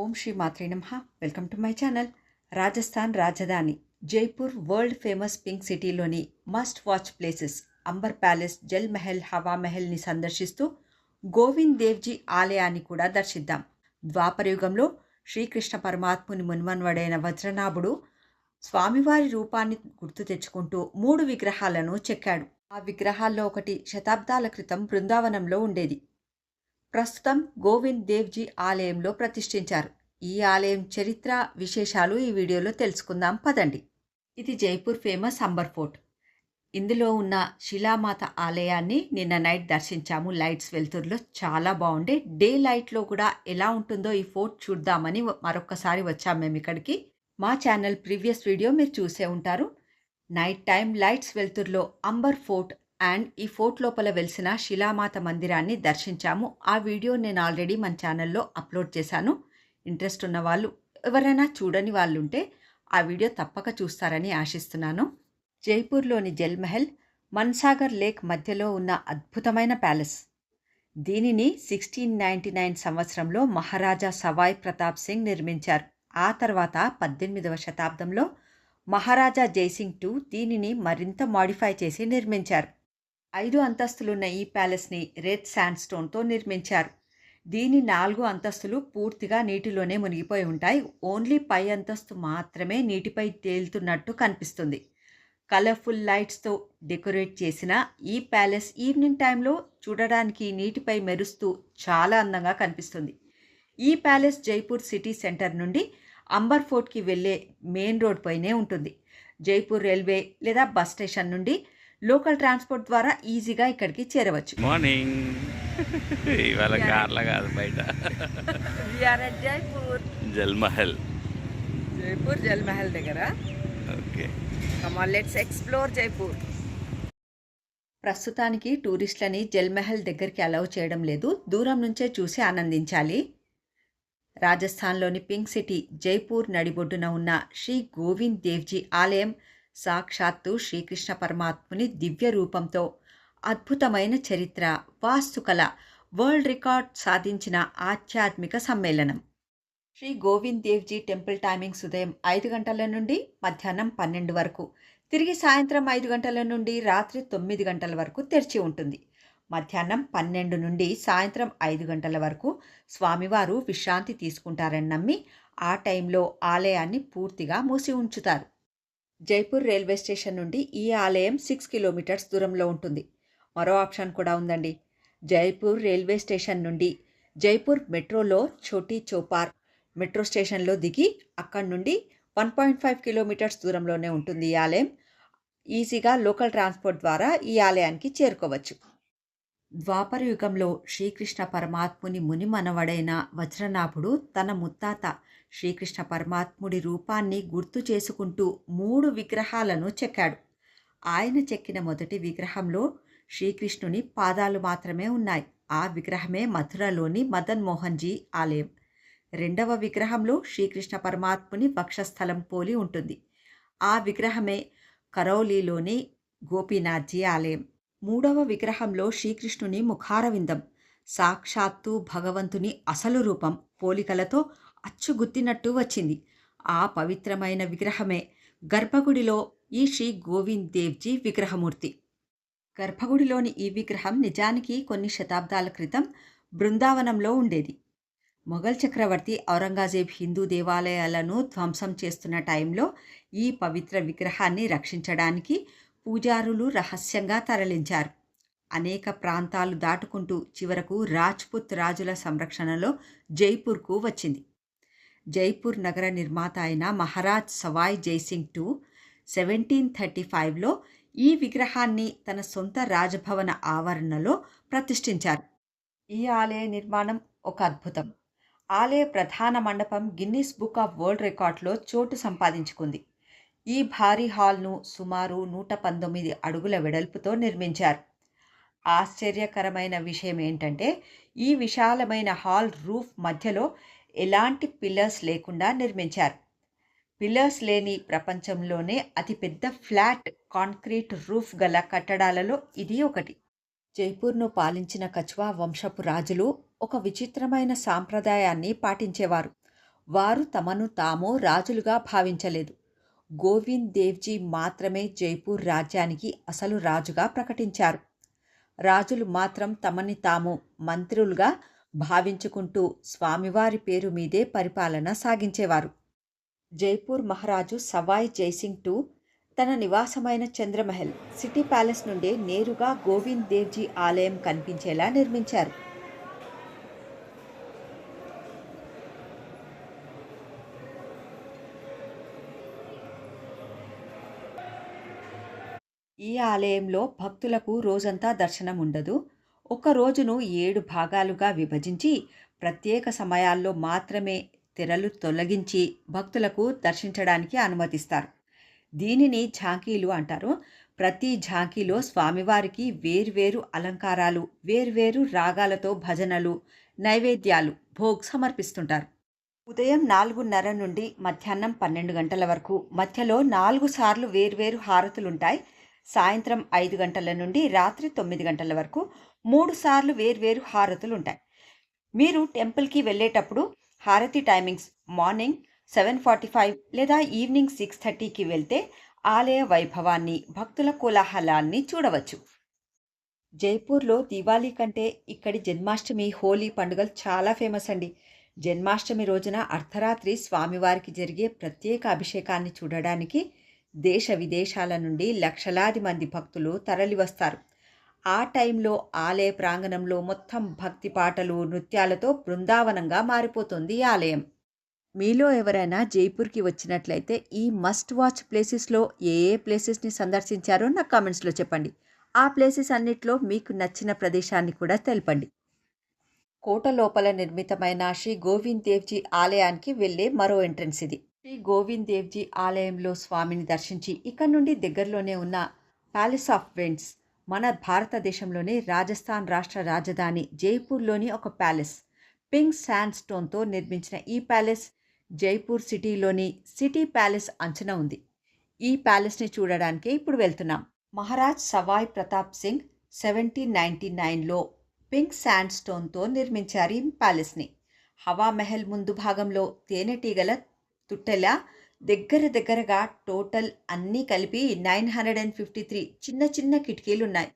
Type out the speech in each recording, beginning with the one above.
ఓం శ్రీ మాత్రే నమః. Welcome to my channel. Rajasthan రాజధాని జైపూర్ వరల్డ్ ఫేమస్ పింక్ సిటీలోని must watch places Amber palace, Jal Mahal, Hawa మహల్ని సందర్శిస్తూ గోవింద్ దేవ్జీ ఆలయాన్ని కూడా దర్శిద్దాం. ద్వాపరయుగంలో శ్రీకృష్ణ పరమాత్ముని మున్మన్వడైన వజ్రనాభుడు స్వామివారి రూపాన్ని గుర్తు తెచ్చుకుంటూ 3 విగ్రహాలను చెక్కాడు. ఆ విగ్రహాల్లో ఒకటి శతాబ్దాల క్రితం బృందావనంలో ఉండేది. ప్రస్తుతం గోవింద్ దేవ్జీ ఆలయంలో ప్రతిష్ఠించారు. ఈ ఆలయం చరిత్ర విశేషాలు ఈ వీడియోలో తెలుసుకుందాం పదండి. ఇది జైపూర్ ఫేమస్ అంబర్ ఫోర్ట్. ఇందులో ఉన్న శిలామాత ఆలయాన్ని నిన్న నైట్ దర్శించాము. లైట్స్ వెలుతురులో చాలా బాగుండే. డే లైట్లో కూడా ఎలా ఉంటుందో ఈ ఫోర్ట్ చూద్దామని మరొక్కసారి వచ్చాము మేము ఇక్కడికి. మా ఛానల్ ప్రీవియస్ వీడియో మీరు చూసే ఉంటారు. నైట్ టైం లైట్స్ వెలుతురులో అంబర్ ఫోర్ట్ అండ్ ఈ ఫోర్ట్ లోపల వెలిసిన శిలామాత మందిరాన్ని దర్శించాము. ఆ వీడియో నేను ఆల్రెడీ మన ఛానల్లో అప్లోడ్ చేశాను. ఇంట్రెస్ట్ ఉన్న వాళ్ళు, ఎవరైనా చూడని వాళ్ళు ఉంటే ఆ వీడియో తప్పక చూస్తారని ఆశిస్తున్నాను. జైపూర్లోని జల్ మహల్ మన్సాగర్ లేక్ మధ్యలో ఉన్న అద్భుతమైన ప్యాలెస్. దీనిని 1699 సంవత్సరంలో మహారాజా సవాయ్ ప్రతాప్ సింగ్ నిర్మించారు. ఆ తర్వాత 18వ శతాబ్దంలో మహారాజా జైసింగ్ II దీనిని మరింత మాడిఫై చేసి నిర్మించారు. 5 అంతస్తులున్న ఈ ప్యాలెస్ని రెడ్ శాండ్ స్టోన్తో నిర్మించారు. దీని 4 అంతస్తులు పూర్తిగా నీటిలోనే మునిగిపోయి ఉంటాయి. ఓన్లీ పై అంతస్తు మాత్రమే నీటిపై తేలుతున్నట్టు కనిపిస్తుంది. కలర్ఫుల్ లైట్స్తో డెకరేట్ చేసిన ఈ ప్యాలెస్ ఈవినింగ్ టైంలో చూడడానికి నీటిపై మెరుస్తూ చాలా అందంగా కనిపిస్తుంది. ఈ ప్యాలెస్ జైపూర్ సిటీ సెంటర్ నుండి అంబర్ ఫోర్ట్కి వెళ్ళే మెయిన్ రోడ్ పైనే ఉంటుంది. జైపూర్ రైల్వే లేదా బస్ స్టేషన్ నుండి లోకల్ ట్రాన్స్పోర్ట్ ద్వారా ఈజీగా ఇక్కడికి చేరవచ్చు. మార్నింగ్ ఇవాళ కార్ల కాదు బయట. జైపూర్ జల్ మహల్. జైపూర్ జల్ మహల్ దగ్గర. Okay, come on let's explore Jaipur. ప్రస్తుతానికి టూరిస్టులని జల్ మహల్ దగ్గరికి అలౌ చేయడం లేదు. దూరం నుంచే చూసి ఆనందించాలి. రాజస్థాన్లోని పింక్ సిటీ జైపూర్ నడిబొడ్డున ఉన్న శ్రీ గోవింద్ దేవ్జీ ఆలయం సాక్షాత్తు శ్రీకృష్ణ పరమాత్ముని దివ్య రూపంతో అద్భుతమైన చరిత్ర, వాస్తుకళ, వరల్డ్ రికార్డ్ సాధించిన ఆధ్యాత్మిక సమ్మేళనం. శ్రీ గోవింద్ దేవ్జీ టెంపుల్ టైమింగ్స్ ఉదయం 5 గంటల నుండి మధ్యాహ్నం 12 వరకు, తిరిగి సాయంత్రం 5 గంటల నుండి రాత్రి 9 గంటల వరకు తెరిచి ఉంటుంది. మధ్యాహ్నం 12 నుండి సాయంత్రం 5 గంటల వరకు స్వామివారు విశ్రాంతి తీసుకుంటారని నమ్మి ఆ టైంలో ఆలయాన్ని పూర్తిగా మూసి ఉంచుతారు. జైపూర్ రైల్వే స్టేషన్ నుండి ఈ ఆలయం 6 కిలోమీటర్స్ దూరంలో ఉంటుంది. మరో ఆప్షన్ కూడా ఉందండి. జైపూర్ రైల్వే స్టేషన్ నుండి జైపూర్ మెట్రోలో చోటీ చౌపార్ మెట్రో స్టేషన్లో దిగి అక్కడి నుండి 1.5 కిలోమీటర్స్ దూరంలోనే ఉంటుంది ఈ ఆలయం. ఈజీగా లోకల్ ట్రాన్స్పోర్ట్ ద్వారా ఈ ఆలయానికి చేరుకోవచ్చు. ద్వాపర యుగంలో శ్రీకృష్ణ పరమాత్ముని ముని మనవడైన వజ్రనాభుడు తన ముత్తాత శ్రీకృష్ణ పరమాత్ముడి రూపాన్ని గుర్తు చేసుకుంటూ 3 విగ్రహాలను చెక్కాడు. ఆయన చెక్కిన మొదటి విగ్రహంలో శ్రీకృష్ణుని పాదాలు మాత్రమే ఉన్నాయి. ఆ విగ్రహమే మథురలోని మదన్ మోహన్జీ ఆలయం. రెండవ విగ్రహంలో శ్రీకృష్ణ పరమాత్ముని వక్షస్థలం పోలి ఉంటుంది. ఆ విగ్రహమే కరౌలీలోని గోపీనాథ్జీ ఆలయం. మూడవ విగ్రహంలో శ్రీకృష్ణుని ముఖారవిందం సాక్షాత్తు భగవంతుని అసలు రూపం పోలికలతో అచ్చుగుద్దినట్టు వచ్చింది. ఆ పవిత్రమైన విగ్రహమే గర్భగుడిలో ఈ శ్రీ గోవింద్ దేవ్జీ విగ్రహమూర్తి. గర్భగుడిలోని ఈ విగ్రహం నిజానికి కొన్ని శతాబ్దాల క్రితం బృందావనంలో ఉండేది. మొఘల్ చక్రవర్తి ఔరంగజేబ్ హిందూ దేవాలయాలను ధ్వంసం చేస్తున్న టైంలో ఈ పవిత్ర విగ్రహాన్ని రక్షించడానికి పూజారులు రహస్యంగా తరలించారు. అనేక ప్రాంతాలు దాటుకుంటూ చివరకు రాజ్పుత్ రాజుల సంరక్షణలో జైపూర్కు వచ్చింది. జైపూర్ నగర నిర్మాత అయిన మహారాజ్ సవాయ్ జైసింగ్ II 1735లో ఈ విగ్రహాన్ని తన సొంత రాజభవన ఆవరణలో ప్రతిష్ఠించారు. ఈ ఆలయ నిర్మాణం ఒక అద్భుతం. ఆలయ ప్రధాన మండపం గిన్నిస్ బుక్ ఆఫ్ వరల్డ్ రికార్డ్లో చోటు సంపాదించుకుంది. ఈ భారీ హాల్ను సుమారు 119 అడుగుల వెడల్పుతో నిర్మించారు. ఆశ్చర్యకరమైన విషయం ఏంటంటే ఈ విశాలమైన హాల్ రూఫ్ మధ్యలో ఎలాంటి పిల్లర్స్ లేకుండా నిర్మించారు. పిల్లర్స్ లేని ప్రపంచంలోనే అతిపెద్ద ఫ్లాట్ కాంక్రీట్ రూఫ్ గల కట్టడాలలో ఇది ఒకటి. జైపూర్ను పాలించిన కచ్వా వంశపు రాజులు ఒక విచిత్రమైన సాంప్రదాయాన్ని పాటించేవారు. వారు తమను తాము రాజులుగా భావించలేదు. గోవింద్ దేవ్జీ మాత్రమే జైపూర్ రాజ్యానికి అసలు రాజుగా ప్రకటించారు. రాజులు మాత్రం తమని తాము మంత్రులుగా భావించుకుంటూ స్వామివారి పేరు మీదే పరిపాలన సాగించేవారు. జైపూర్ మహారాజు సవాయ్ జైసింగ్ టూ తన నివాసమైన చంద్రమహల్ సిటీ ప్యాలెస్ నుండే నేరుగా గోవింద్ దేవ్జీ ఆలయం కనిపించేలా నిర్మించారు. ఈ ఆలయంలో భక్తులకు రోజంతా దర్శనం ఉండదు. ఒక రోజును 7 భాగాలుగా విభజించి ప్రత్యేక సమయాల్లో మాత్రమే తెరలు తొలగించి భక్తులకు దర్శించడానికి అనుమతిస్తారు. దీనిని ఝాంకీలు అంటారు. ప్రతి ఝాంకీలో స్వామివారికి వేర్వేరు అలంకారాలు, వేర్వేరు రాగాలతో భజనలు, నైవేద్యాలు, భోగ్ సమర్పిస్తుంటారు. ఉదయం 4:30 నుండి మధ్యాహ్నం 12 గంటల వరకు మధ్యలో 4 సార్లు వేర్వేరు హారతులుంటాయి. సాయంత్రం 5 గంటల నుండి రాత్రి 9 గంటల వరకు 3 సార్లు వేర్వేరు హారతులుంటాయి. మీరు టెంపుల్కి వెళ్ళేటప్పుడు హారతి టైమింగ్స్ మార్నింగ్ 7:45 లేదా ఈవినింగ్ 6:30కి వెళ్తే ఆలయ వైభవాన్ని, భక్తుల కోలాహలాన్ని చూడవచ్చు. జైపూర్లో దివాళీ కంటే ఇక్కడి జన్మాష్టమి, హోలీ పండుగలు చాలా ఫేమస్ అండి. జన్మాష్టమి రోజున అర్ధరాత్రి స్వామివారికి జరిగే ప్రత్యేక అభిషేకాన్ని చూడడానికి దేశ విదేశాల నుండి లక్షలాది మంది భక్తులు తరలివస్తారు. ఆ టైంలో ఆలయ ప్రాంగణంలో మొత్తం భక్తి పాటలు, నృత్యాలతో బృందావనంగా మారిపోతుంది ఈ ఆలయం. మీలో ఎవరైనా జైపూర్కి వచ్చినట్లయితే ఈ మస్ట్ వాచ్ ప్లేసెస్లో ఏ ప్లేసెస్ని సందర్శించారో నాకు కామెంట్స్లో చెప్పండి. ఆ ప్లేసెస్ అన్నిట్లో మీకు నచ్చిన ప్రదేశాన్ని కూడా తెలపండి. కోట లోపల నిర్మితమైన శ్రీ గోవింద్ దేవ్జీ ఆలయానికి వెళ్ళే మరో ఎంట్రన్స్ ఇది. శ్రీ గోవింద్ దేవ్జీ ఆలయంలో స్వామిని దర్శించి ఇక్కడ నుండి దగ్గరలోనే ఉన్న ప్యాలెస్ ఆఫ్ విండ్స్, మన భారతదేశంలోని రాజస్థాన్ రాష్ట్ర రాజధాని జైపూర్లోని ఒక ప్యాలెస్. పింక్ శాండ్ స్టోన్తో నిర్మించిన ఈ ప్యాలెస్ జైపూర్ సిటీలోని సిటీ ప్యాలెస్ అంచున ఉంది. ఈ ప్యాలెస్ని చూడడానికే ఇప్పుడు వెళ్తున్నాం. మహారాజ్ సవాయ్ ప్రతాప్ సింగ్ 1799లో పింక్ శాండ్ స్టోన్తో నిర్మించారు ఈ ప్యాలెస్ని. హవా మహల్ ముందు భాగంలో తేనెటీగల తుట్టెలా దగ్గరగా టోటల్ అన్నీ కలిపి 953 చిన్న చిన్న కిటికీలున్నాయి.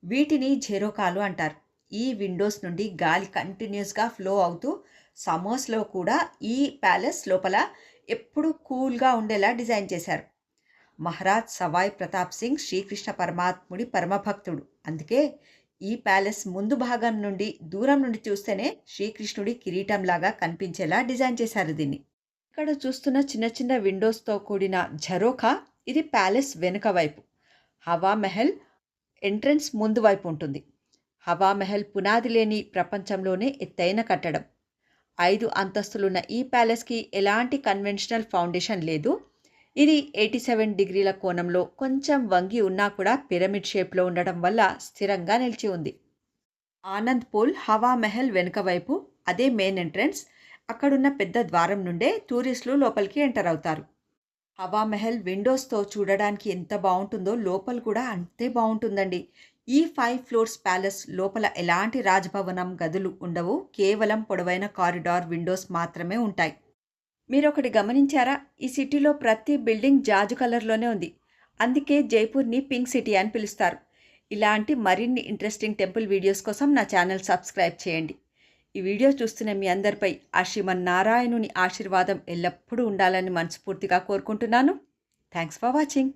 వీటిని ఝెరోకాలు అంటారు. ఈ విండోస్ నుండి గాలి కంటిన్యూస్గా ఫ్లో అవుతూ సమ్మర్స్లో కూడా ఈ ప్యాలెస్ లోపల ఎప్పుడూ కూల్గా ఉండేలా డిజైన్ చేశారు. మహారాజ్ సవాయ్ ప్రతాప్ సింగ్ శ్రీకృష్ణ పరమాత్ముడి పరమభక్తుడు. అందుకే ఈ ప్యాలెస్ ముందు భాగం నుండి దూరం నుండి చూస్తేనే శ్రీకృష్ణుడి కిరీటంలాగా కనిపించేలా డిజైన్ చేశారు దీన్ని. ఇక్కడ చూస్తున్న చిన్న చిన్న విండోస్తో కూడిన ఝరోఖా ఇది ప్యాలెస్ వెనుక వైపు. హవా మహల్ ఎంట్రన్స్ ముందు వైపు ఉంటుంది. హవా మహల్ పునాది లేని ప్రపంచంలోనే ఎత్తైన కట్టడం. 5 అంతస్తులున్న ఈ ప్యాలెస్కి ఎలాంటి కన్వెన్షనల్ ఫౌండేషన్ లేదు. ఇది 87 డిగ్రీల కోణంలో కొంచెం వంగి ఉన్నా కూడా పిరమిడ్ షేప్లో ఉండడం వల్ల స్థిరంగా నిలిచి ఉంది. ఆనంద్ పూల్ హవా మహల్ వెనుక వైపు, అదే మెయిన్ ఎంట్రన్స్. అక్కడున్న పెద్ద ద్వారం నుండే టూరిస్టులు లోపలికి ఎంటర్ అవుతారు. హవా మహల్ విండోస్తో చూడడానికి ఎంత బాగుంటుందో లోపల కూడా అంతే బాగుంటుందండి. ఈ 5 ఫ్లోర్స్ ప్యాలెస్ లోపల ఎలాంటి రాజభవనం గదులు ఉండవు. కేవలం పొడవైన కారిడార్ విండోస్ మాత్రమే ఉంటాయి. మీరు ఒకటి గమనించారా? ఈ సిటీలో ప్రతి బిల్డింగ్ జాజు కలర్లోనే ఉంది. అందుకే జైపూర్ని పింక్ సిటీ అని పిలుస్తారు. ఇలాంటి మరిన్ని ఇంట్రెస్టింగ్ టెంపుల్ వీడియోస్ కోసం నా ఛానల్ సబ్స్క్రైబ్ చేయండి. ఈ వీడియో చూస్తున్న మీ అందరిపై ఆ శ్రీమన్నారాయణుని ఆశీర్వాదం ఎల్లప్పుడూ ఉండాలని మనస్ఫూర్తిగా కోరుకుంటున్నాను. Thanks for watching.